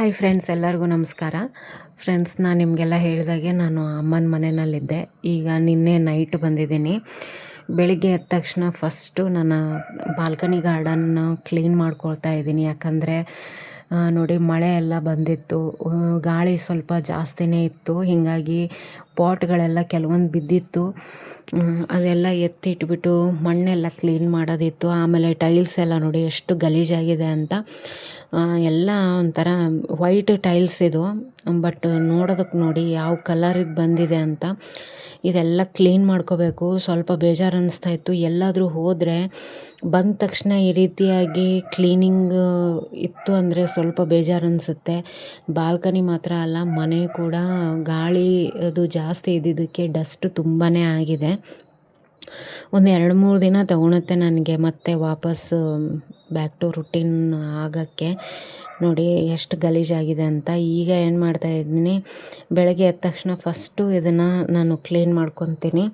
Hi friends, ಎಲ್ಲರಿಗೂ ನಮಸ್ಕಾರ. Friends, ನಾನು ನಿಮಗೆಲ್ಲ ಹೇಳಿದಾಗೆ ನಾನು ಅಮ್ಮನ ಮನೆಯಲ್ಲಿದ್ದೆ. ಈಗ ನಿನ್ನೆ ನೈಟ್ ಬಂದಿದ್ದೀನಿ. ಬೆಳಿಗ್ಗೆ ಎದ್ದ ತಕ್ಷಣ ಫಸ್ಟು ನನ್ನ ಬಾಲ್ಕನಿ ಗಾರ್ಡನ್ನ ಕ್ಲೀನ್ ಮಾಡ್ಕೊಳ್ತಾ ಇದ್ದೀನಿ. ಯಾಕಂದರೆ ನೋಡಿ, ಮಳೆ ಎಲ್ಲ ಬಂದಿತ್ತು, ಗಾಳಿ ಸ್ವಲ್ಪ ಜಾಸ್ತಿನೇ ಇತ್ತು. ಹೀಗಾಗಿ ಪಾಟ್ಗಳೆಲ್ಲ ಕೆಲವೊಂದು ಬಿದ್ದಿತ್ತು. ಅದೆಲ್ಲ ಎತ್ತಿಟ್ಬಿಟ್ಟು ಮಣ್ಣೆಲ್ಲ ಕ್ಲೀನ್ ಮಾಡೋದಿತ್ತು. ಆಮೇಲೆ ಟೈಲ್ಸ್ ಎಲ್ಲ ನೋಡಿ ಎಷ್ಟು ಗಲೀಜಾಗಿದೆ ಅಂತ. ಎಲ್ಲ ಒಂಥರ ವೈಟ್ ಟೈಲ್ಸ್ ಇದು, ಬಟ್ ನೋಡೋದಕ್ಕೆ ನೋಡಿ ಯಾವ ಕಲರಿಗೆ ಬಂದಿದೆ ಅಂತ. ಇದೆಲ್ಲ ಕ್ಲೀನ್ ಮಾಡ್ಕೋಬೇಕು. ಸ್ವಲ್ಪ ಬೇಜಾರು ಅನ್ನಿಸ್ತಾ ಇತ್ತು. ಎಲ್ಲಾದರೂ ಹೋದರೆ ಬಂದ ತಕ್ಷಣ ಈ ರೀತಿಯಾಗಿ ಕ್ಲೀನಿಂಗ್ ಇತ್ತು ಅಂದರೆ ಸ್ವಲ್ಪ ಬೇಜಾರು ಅನಿಸುತ್ತೆ. ಬಾಲ್ಕನಿ ಮಾತ್ರ ಅಲ್ಲ, ಮನೆ ಕೂಡ ಗಾಳಿ ಅದು ಜಾಸ್ತಿ ಇದ್ದಿದ್ದಕ್ಕೆ ಡಸ್ಟ್ ತುಂಬಾ ಆಗಿದೆ. ಒಂದು 2-3 ದಿನ ತಗೊಳುತ್ತೆ ನನಗೆ ಮತ್ತೆ ವಾಪಸ್ಸು ಬ್ಯಾಕ್ ಟು ರುಟೀನ್ ಆಗೋಕ್ಕೆ. ನೋಡಿ ಎಷ್ಟು ಗಲೀಜಾಗಿದೆ ಅಂತ. ಈಗ ಏನು ಮಾಡ್ತಾಯಿದ್ದೀನಿ, ಬೆಳಗ್ಗೆ ಎದ್ದ ತಕ್ಷಣ ಫಸ್ಟು ಇದನ್ನು ನಾನು ಕ್ಲೀನ್ ಮಾಡ್ಕೊತೀನಿ.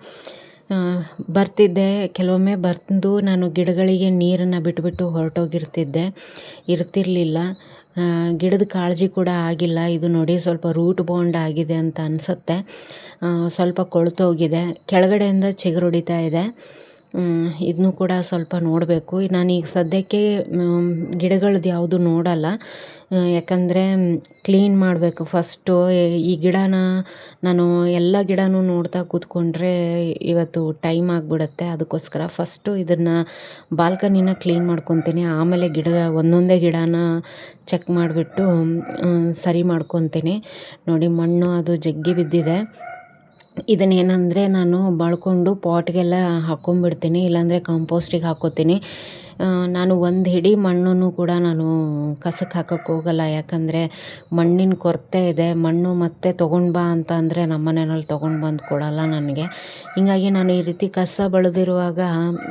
ಬರ್ತಿದ್ದೆ, ಕೆಲವೊಮ್ಮೆ ಬಂದು ನಾನು ಗಿಡಗಳಿಗೆ ನೀರನ್ನು ಬಿಟ್ಬಿಟ್ಟು ಇರ್ತಿರಲಿಲ್ಲ. ಗಿಡದ ಕಾಳಜಿ ಕೂಡ ಆಗಿಲ್ಲ. ಇದು ನೋಡಿ ಸ್ವಲ್ಪ ರೂಟ್ ಬೌಂಡ್ ಆಗಿದೆ ಅಂತ ಅನಿಸುತ್ತೆ. ಸ್ವಲ್ಪ ಕೊಳ್ತೋಗಿದೆ, ಕೆಳಗಡೆಯಿಂದ ಚಿಗುರು ಹೊಡಿತಾ ಇದೆ. ಇದನ್ನು ಕೂಡ ಸ್ವಲ್ಪ ನೋಡಬೇಕು. ನಾನೀಗ ಸದ್ಯಕ್ಕೆ ಗಿಡಗಳದ್ದು ಯಾವುದು ನೋಡಲ್ಲ, ಯಾಕಂದರೆ ಕ್ಲೀನ್ ಮಾಡಬೇಕು ಫಸ್ಟು. ಈ ಗಿಡನ ನಾನು ಎಲ್ಲ ಗಿಡನೂ ನೋಡ್ತಾ ಕೂತ್ಕೊಂಡ್ರೆ ಇವತ್ತು ಟೈಮ್ ಆಗಿಬಿಡುತ್ತೆ. ಅದಕ್ಕೋಸ್ಕರ ಫಸ್ಟು ಇದನ್ನು ಬಾಲ್ಕನಿನ ಕ್ಲೀನ್ ಮಾಡ್ಕೊತೀನಿ. ಆಮೇಲೆ ಒಂದೊಂದೇ ಗಿಡನ ಚೆಕ್ ಮಾಡಿಬಿಟ್ಟು ಸರಿ ಮಾಡ್ಕೊತೀನಿ. ನೋಡಿ, ಮಣ್ಣು ಅದು ಜಗ್ಗಿ ಬಿದ್ದಿದೆ. ಇದನ್ನೇನೆಂದರೆ ನಾನು ಬಳ್ಕೊಂಡು ಪಾಟ್ಗೆಲ್ಲ ಹಾಕ್ಕೊಂಬಿಡ್ತೀನಿ, ಇಲ್ಲಾಂದರೆ ಕಂಪೋಸ್ಟಿಗೆ ಹಾಕ್ಕೋತೀನಿ. ನಾನು ಒಂದು ಹಿಡಿ ಮಣ್ಣನ್ನು ಕೂಡ ನಾನು ಕಸಕ್ಕೆ ಹಾಕೋಕ್ಕೆ ಹೋಗಲ್ಲ. ಯಾಕಂದರೆ ಮಣ್ಣಿನ ಕೊರತೆ ಇದೆ. ಮಣ್ಣು ಮತ್ತೆ ತೊಗೊಂಡು ಬಾ ಅಂತ ಅಂದರೆ ನಮ್ಮ ಮನೆಯಲ್ಲಿ ತೊಗೊಂಡು ಬಂದು ಕೊಡಲ್ಲ ನನಗೆ. ಹೀಗಾಗಿ ನಾನು ಈ ರೀತಿ ಕಸ ಬೆಳೆದಿರುವಾಗ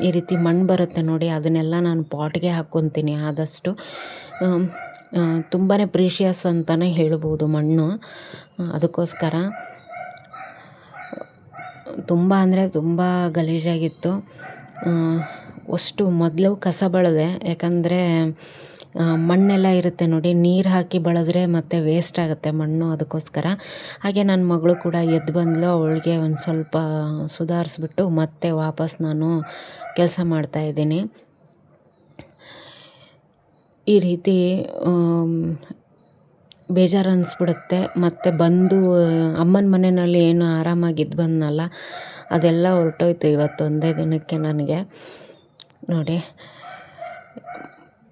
ಈ ರೀತಿ ಮಣ್ಣು ಬರುತ್ತೆ ನೋಡಿ, ಅದನ್ನೆಲ್ಲ ನಾನು ಪಾಟ್ಗೆ ಹಾಕ್ಕೊತೀನಿ. ಆದಷ್ಟು ತುಂಬಾ ಪ್ರೀಷಿಯಸ್ ಅಂತಲೇ ಹೇಳ್ಬೋದು ಮಣ್ಣು. ಅದಕ್ಕೋಸ್ಕರ ತುಂಬ ಅಂದರೆ ತುಂಬ ಗಲೀಜಾಗಿತ್ತು. ಅಷ್ಟು ಮೊದಲು ಕಸ ಬಳಿದೆ, ಯಾಕಂದರೆ ಮಣ್ಣೆಲ್ಲ ಇರುತ್ತೆ ನೋಡಿ, ನೀರು ಹಾಕಿ ಬೆಳೆದ್ರೆ ಮತ್ತೆ ವೇಸ್ಟ್ ಆಗುತ್ತೆ ಮಣ್ಣು. ಅದಕ್ಕೋಸ್ಕರ ಹಾಗೆ ನನ್ನ ಮಗಳು ಕೂಡ ಎದ್ದು ಬಂದಳು. ಅವಳಿಗೆ ಒಂದು ಸ್ವಲ್ಪ ಸುಧಾರಿಸ್ಬಿಟ್ಟು ಮತ್ತೆ ವಾಪಸ್ ನಾನು ಕೆಲಸ ಮಾಡ್ತಾಯಿದ್ದೀನಿ. ಈ ರೀತಿ ಬೇಜಾರು ಅನ್ನಿಸ್ಬಿಡುತ್ತೆ. ಮತ್ತು ಬಂದು ಅಮ್ಮನ ಮನೆಯಲ್ಲಿ ಏನು ಆರಾಮಾಗಿದ್ದು ಬಂದನಲ್ಲ, ಅದೆಲ್ಲ ಹೊರಟೋಯ್ತು ಇವತ್ತೊಂದೇ ದಿನಕ್ಕೆ ನನಗೆ. ನೋಡಿ,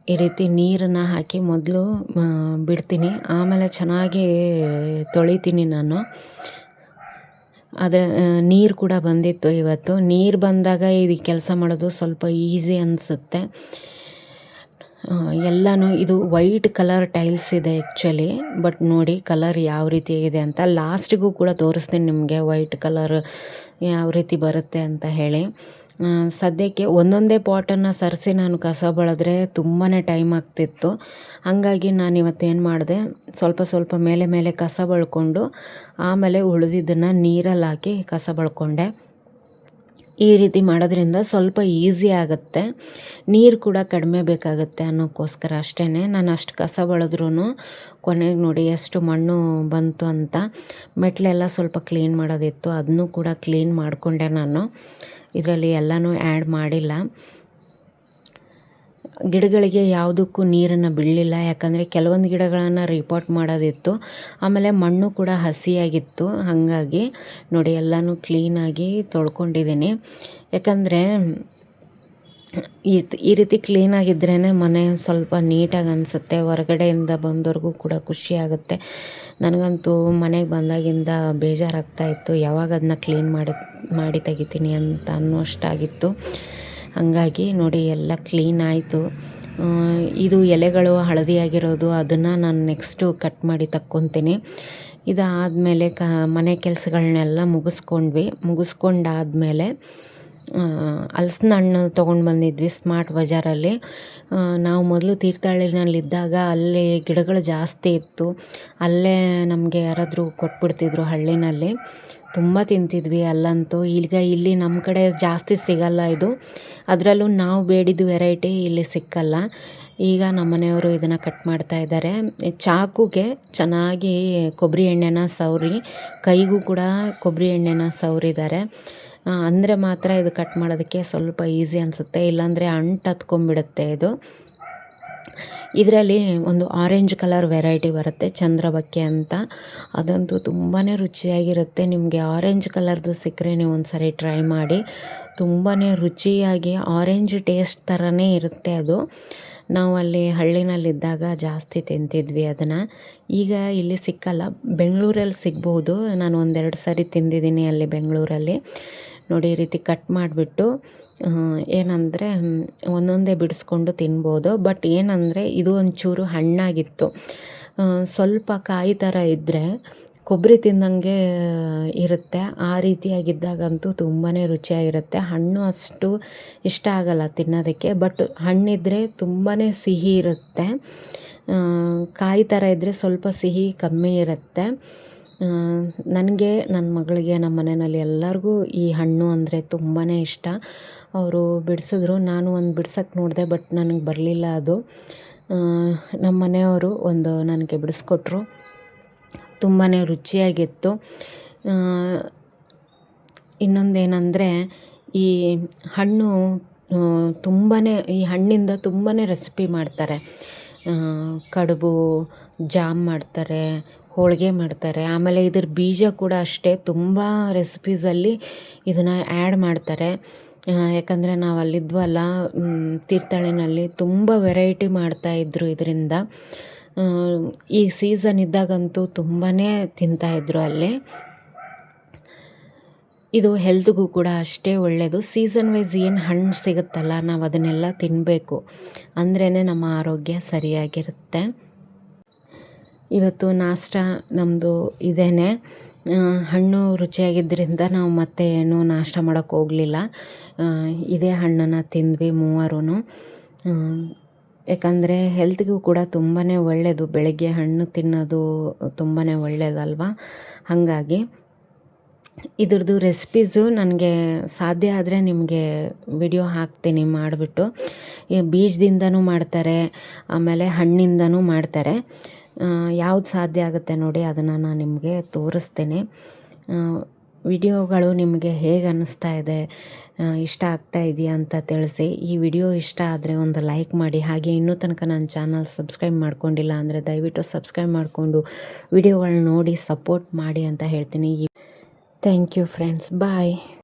ಈ ರೀತಿ ನೀರನ್ನು ಹಾಕಿ ಮೊದಲು ಬಿಡ್ತೀನಿ, ಆಮೇಲೆ ಚೆನ್ನಾಗಿ ತೊಳಿತೀನಿ ನಾನು. ಆದರೆ ನೀರು ಕೂಡ ಬಂದಿತ್ತು ಇವತ್ತು. ನೀರು ಬಂದಾಗ ಇದು ಕೆಲಸ ಮಾಡೋದು ಸ್ವಲ್ಪ ಈಸಿ ಅನಿಸುತ್ತೆ. ಎಲ್ಲನೂ ಇದು ವೈಟ್ ಕಲರ್ ಟೈಲ್ಸ್ ಇದೆ ಆ್ಯಕ್ಚುಲಿ, ಬಟ್ ನೋಡಿ ಕಲರ್ ಯಾವ ರೀತಿ ಇದೆ ಅಂತ. ಲಾಸ್ಟಿಗೂ ಕೂಡ ತೋರಿಸ್ತೀನಿ ನಿಮಗೆ ವೈಟ್ ಕಲರ್ ಯಾವ ರೀತಿ ಬರುತ್ತೆ ಅಂತ ಹೇಳಿ. ಸದ್ಯಕ್ಕೆ ಒಂದೊಂದೇ ಪಾಟನ್ನು ಸರಿಸಿ ನಾನು ಕಸ ಬೆಳೆದ್ರೆ ತುಂಬಾ ಟೈಮ್ ಆಗ್ತಿತ್ತು. ಹಾಗಾಗಿ ನಾನು ಇವತ್ತೇನು ಮಾಡಿದೆ, ಸ್ವಲ್ಪ ಮೇಲೆ ಮೇಲೆ ಕಸ ಬಳ್ಕೊಂಡು ಆಮೇಲೆ ಉಳಿದಿದ್ದನ್ನು ನೀರಲ್ಲಿ ಹಾಕಿ ಕಸ ಬಳ್ಕೊಂಡೆ. ಈ ರೀತಿ ಮಾಡೋದ್ರಿಂದ ಸ್ವಲ್ಪ ಈಸಿ ಆಗುತ್ತೆ, ನೀರು ಕೂಡ ಕಡಿಮೆ ಬೇಕಾಗುತ್ತೆ ಅನ್ನೋಕ್ಕೋಸ್ಕರ ಅಷ್ಟೇ. ನಾನು ಅಷ್ಟು ಕಸ ಬೆಳೆದ್ರೂ ಕೊನೆಗೆ ನೋಡಿ ಎಷ್ಟು ಮಣ್ಣು ಬಂತು ಅಂತ. ಮೆಟ್ಲೆಲ್ಲ ಸ್ವಲ್ಪ ಕ್ಲೀನ್ ಮಾಡೋದಿತ್ತು, ಅದನ್ನು ಕೂಡ ಕ್ಲೀನ್ ಮಾಡಿಕೊಂಡೆ ನಾನು. ಇದರಲ್ಲಿ ಎಲ್ಲನೂ ಆ್ಯಡ್ ಮಾಡಿಲ್ಲ. ಗಿಡಗಳಿಗೆ ಯಾವುದಕ್ಕೂ ನೀರನ್ನು ಬಿಡಲಿಲ್ಲ, ಯಾಕಂದರೆ ಕೆಲವೊಂದು ಗಿಡಗಳನ್ನು ರಿಪೋರ್ಟ್ ಮಾಡೋದಿತ್ತು. ಆಮೇಲೆ ಮಣ್ಣು ಕೂಡ ಹಸಿಯಾಗಿತ್ತು. ಹಾಗಾಗಿ ನೋಡಿ ಎಲ್ಲನೂ ಕ್ಲೀನಾಗಿ ತೊಳ್ಕೊಂಡಿದ್ದೀನಿ. ಯಾಕಂದರೆ ಈ ರೀತಿ ಕ್ಲೀನಾಗಿದ್ರೇ ಮನೆ ಸ್ವಲ್ಪ ನೀಟಾಗಿ ಅನಿಸುತ್ತೆ. ಹೊರಗಡೆಯಿಂದ ಬಂದವ್ರಿಗೂ ಕೂಡ ಖುಷಿ ಆಗುತ್ತೆ. ನನಗಂತೂ ಮನೆಗೆ ಬಂದಾಗಿಂದ ಬೇಜಾರಾಗ್ತಾಯಿತ್ತು, ಯಾವಾಗ ಅದನ್ನ ಕ್ಲೀನ್ ಮಾಡಿ ತೆಗಿತೀನಿ ಅಂತ ಅನ್ನೋಷ್ಟಾಗಿತ್ತು. ಹಾಗಾಗಿ ನೋಡಿ ಎಲ್ಲ ಕ್ಲೀನ್ ಆಯಿತು. ಇದು ಎಲೆಗಳು ಹಳದಿಯಾಗಿರೋದು, ಅದನ್ನು ನಾನು ನೆಕ್ಸ್ಟು ಕಟ್ ಮಾಡಿ ತಕ್ಕೊತೀನಿ. ಇದಾದಮೇಲೆ ಮನೆ ಕೆಲಸಗಳನ್ನೆಲ್ಲ ಮುಗಿಸ್ಕೊಂಡಾದಮೇಲೆ ಹಲಸಿನ ಹಣ್ಣು ತೊಗೊಂಡು ಬಂದಿದ್ವಿ ಸ್ಮಾರ್ಟ್ ಬಜಾರಲ್ಲಿ. ನಾವು ಮೊದಲು ತೀರ್ಥಹಳ್ಳಿನಲ್ಲಿದ್ದಾಗ ಅಲ್ಲಿ ಗಿಡಗಳು ಜಾಸ್ತಿ ಇತ್ತು. ಅಲ್ಲೇ ನಮಗೆ ಯಾರಾದರೂ ಕೊಟ್ಬಿಡ್ತಿದ್ರು ಹಳ್ಳಿನಲ್ಲಿ. ತುಂಬ ತಿಂತಿದ್ವಿ ಅಲ್ಲಂತೂ. ಈಗ ಇಲ್ಲಿ ನಮ್ಮ ಕಡೆ ಜಾಸ್ತಿ ಸಿಗಲ್ಲ ಇದು, ಅದರಲ್ಲೂ ನಾವು ಬೇಡಿದ ವೆರೈಟಿ ಇಲ್ಲಿ ಸಿಕ್ಕಲ್ಲ. ಈಗ ನಮ್ಮ ಮನೆಯವರು ಇದನ್ನು ಕಟ್ ಮಾಡ್ತಾ ಇದ್ದಾರೆ. ಚಾಕುಗೆ ಚೆನ್ನಾಗಿ ಕೊಬ್ಬರಿ ಎಣ್ಣೆನ ಸವರಿ ಕೈಗೂ ಕೂಡ ಕೊಬ್ಬರಿ ಎಣ್ಣೆನ ಸವರಿದ್ದಾರೆ. ಅಂದರೆ ಮಾತ್ರ ಇದು ಕಟ್ ಮಾಡೋದಕ್ಕೆ ಸ್ವಲ್ಪ ಈಸಿ ಅನಿಸುತ್ತೆ, ಇಲ್ಲಾಂದರೆ ಅಂಟು ಹತ್ಕೊಂಡ್ಬಿಡುತ್ತೆ ಇದು. ಇದರಲ್ಲಿ ಒಂದು ಆರೆಂಜ್ ಕಲರ್ ವೆರೈಟಿ ಬರುತ್ತೆ, ಚಂದ್ರಬಕ್ಕೆ ಅಂತ. ಅದಂತೂ ತುಂಬಾ ರುಚಿಯಾಗಿರುತ್ತೆ. ನಿಮಗೆ ಆರೆಂಜ್ ಕಲರ್ದು ಸಿಕ್ಕರೆ ನೀವು ಒಂದು ಸಾರಿ ಟ್ರೈ ಮಾಡಿ. ತುಂಬಾ ರುಚಿಯಾಗಿ ಆರೆಂಜ್ ಟೇಸ್ಟ್ ಥರನೇ ಇರುತ್ತೆ ಅದು. ನಾವು ಅಲ್ಲಿ ಹಳ್ಳಿನಲ್ಲಿದ್ದಾಗ ಜಾಸ್ತಿ ತಿಂತಿದ್ವಿ ಅದನ್ನು. ಈಗ ಇಲ್ಲಿ ಸಿಕ್ಕಲ್ಲ, ಬೆಂಗಳೂರಲ್ಲಿ ಸಿಗ್ಬೋದು. ನಾನು ಒಂದೆರಡು ಸಾರಿ ತಿಂದಿದ್ದೀನಿ ಅಲ್ಲಿ ಬೆಂಗಳೂರಲ್ಲಿ. ನೋಡಿ ಈ ರೀತಿ ಕಟ್ ಮಾಡಿಬಿಟ್ಟು ಏನಂದರೆ ಒಂದೊಂದೇ ಬಿಡಿಸ್ಕೊಂಡು ತಿನ್ಬೋದು. ಬಟ್ ಏನಂದರೆ ಇದು ಒಂಚೂರು ಹಣ್ಣಾಗಿತ್ತು. ಸ್ವಲ್ಪ ಕಾಯಿ ಥರ ಇದ್ದರೆ ಕೊಬ್ಬರಿ ತಿಂದಂಗೆ ಇರುತ್ತೆ. ಆ ರೀತಿಯಾಗಿದ್ದಾಗಂತೂ ತುಂಬಾ ರುಚಿಯಾಗಿರುತ್ತೆ. ಹಣ್ಣು ಅಷ್ಟು ಇಷ್ಟ ಆಗಲ್ಲ ತಿನ್ನೋದಕ್ಕೆ, ಬಟ್ ಹಣ್ಣಿದ್ದರೆ ತುಂಬಾ ಸಿಹಿ ಇರುತ್ತೆ. ಕಾಯಿ ಥರ ಇದ್ದರೆ ಸ್ವಲ್ಪ ಸಿಹಿ ಕಮ್ಮಿ ಇರುತ್ತೆ. ನನಗೆ, ನನ್ನ ಮಗಳಿಗೆ, ನಮ್ಮ ಮನೆಯಲ್ಲಿ ಎಲ್ಲರಿಗೂ ಈ ಹಣ್ಣು ಅಂದರೆ ತುಂಬಾ ಇಷ್ಟ. ಅವರು ಬಿಡಿಸಿದ್ರು, ನಾನು ಒಂದು ಬಿಡ್ಸೋಕ್ಕೆ ನೋಡಿದೆ, ಬಟ್ ನನಗೆ ಬರಲಿಲ್ಲ ಅದು. ನಮ್ಮ ಮನೆಯವರು ಒಂದು ನನಗೆ ಬಿಡಿಸ್ಕೊಟ್ರು, ತುಂಬಾ ರುಚಿಯಾಗಿತ್ತು. ಇನ್ನೊಂದೇನೆಂದರೆ ಈ ಹಣ್ಣು ಈ ಹಣ್ಣಿಂದ ತುಂಬಾ ರೆಸಿಪಿ ಮಾಡ್ತಾರೆ. ಕಡುಬು, ಜಾಮ್ ಮಾಡ್ತಾರೆ, ಹೋಳಿಗೆ ಮಾಡ್ತಾರೆ. ಆಮೇಲೆ ಇದ್ರ ಬೀಜ ಕೂಡ ಅಷ್ಟೇ, ತುಂಬ ರೆಸಿಪೀಸಲ್ಲಿ ಇದನ್ನು ಆ್ಯಡ್ ಮಾಡ್ತಾರೆ. ಯಾಕಂದರೆ ನಾವು ಅಲ್ಲಿದ್ವಲ್ಲ ತೀರ್ಥಹಳ್ಳಿನಲ್ಲಿ, ತುಂಬ ವೆರೈಟಿ ಮಾಡ್ತಾಯಿದ್ರು ಇದರಿಂದ. ಈ ಸೀಸನ್ ಇದ್ದಾಗಂತೂ ತುಂಬಾ ತಿಂತಾಯಿದ್ರು ಅಲ್ಲಿ. ಇದು ಹೆಲ್ತ್ಗೂ ಕೂಡ ಅಷ್ಟೇ ಒಳ್ಳೆಯದು. ಸೀಸನ್ ವೈಸ್ ಏನು ಹಣ್ಣು ಸಿಗುತ್ತಲ್ಲ, ನಾವು ಅದನ್ನೆಲ್ಲ ತಿನ್ನಬೇಕು, ಅಂದ್ರೇ ನಮ್ಮ ಆರೋಗ್ಯ ಸರಿಯಾಗಿರುತ್ತೆ. ಇವತ್ತು ನಾಷ್ಟ ನಮ್ಮದು ಇದೇನೆ. ಹಣ್ಣು ರುಚಿಯಾಗಿದ್ದರಿಂದ ನಾವು ಮತ್ತೆ ಏನು ನಾಷ್ಟ ಮಾಡೋಕ್ಕೆ ಹೋಗಲಿಲ್ಲ. ಇದೇ ಹಣ್ಣನ್ನು ತಿಂದ್ವಿ ಮೂವರೂ. ಯಾಕಂದರೆ ಹೆಲ್ತ್ಗೂ ಕೂಡ ತುಂಬಾ ಒಳ್ಳೆಯದು. ಬೆಳಗ್ಗೆ ಹಣ್ಣು ತಿನ್ನೋದು ತುಂಬಾ ಒಳ್ಳೆಯದಲ್ವ. ಹಾಗಾಗಿ ಇದ್ರದ್ದು ರೆಸಿಪೀಸು ನನಗೆ ಸಾಧ್ಯ ಆದರೆ ನಿಮಗೆ ವಿಡಿಯೋ ಹಾಕ್ತೀನಿ ಮಾಡಿಬಿಟ್ಟು. ಬೀಜದಿಂದನೂ ಮಾಡ್ತಾರೆ, ಆಮೇಲೆ ಹಣ್ಣಿಂದನೂ ಮಾಡ್ತಾರೆ. ಯಾವ್ದು ಸಾಧ್ಯ ಆಗುತ್ತೆ ನೋಡಿ, ಅದನ್ನು ನಾನು ನಿಮಗೆ ತೋರಿಸ್ತೀನಿ. ವಿಡಿಯೋಗಳು ನಿಮಗೆ ಹೇಗೆ ಅನ್ನಿಸ್ತಾ ಇದೆ, ಇಷ್ಟ ಆಗ್ತಾ ಇದೆಯಾ ಅಂತ ತಿಳಿಸಿ. ಈ ವಿಡಿಯೋ ಇಷ್ಟ ಆದರೆ ಒಂದು ಲೈಕ್ ಮಾಡಿ. ಹಾಗೆ ಇನ್ನೂ ತನಕ ನನ್ನ ಚಾನಲ್ ಸಬ್ಸ್ಕ್ರೈಬ್ ಮಾಡ್ಕೊಂಡಿಲ್ಲ ಅಂದರೆ ದಯವಿಟ್ಟು ಸಬ್ಸ್ಕ್ರೈಬ್ ಮಾಡಿಕೊಂಡು ವಿಡಿಯೋಗಳನ್ನ ನೋಡಿ ಸಪೋರ್ಟ್ ಮಾಡಿ ಅಂತ ಹೇಳ್ತೀನಿ. Thank you friends, bye.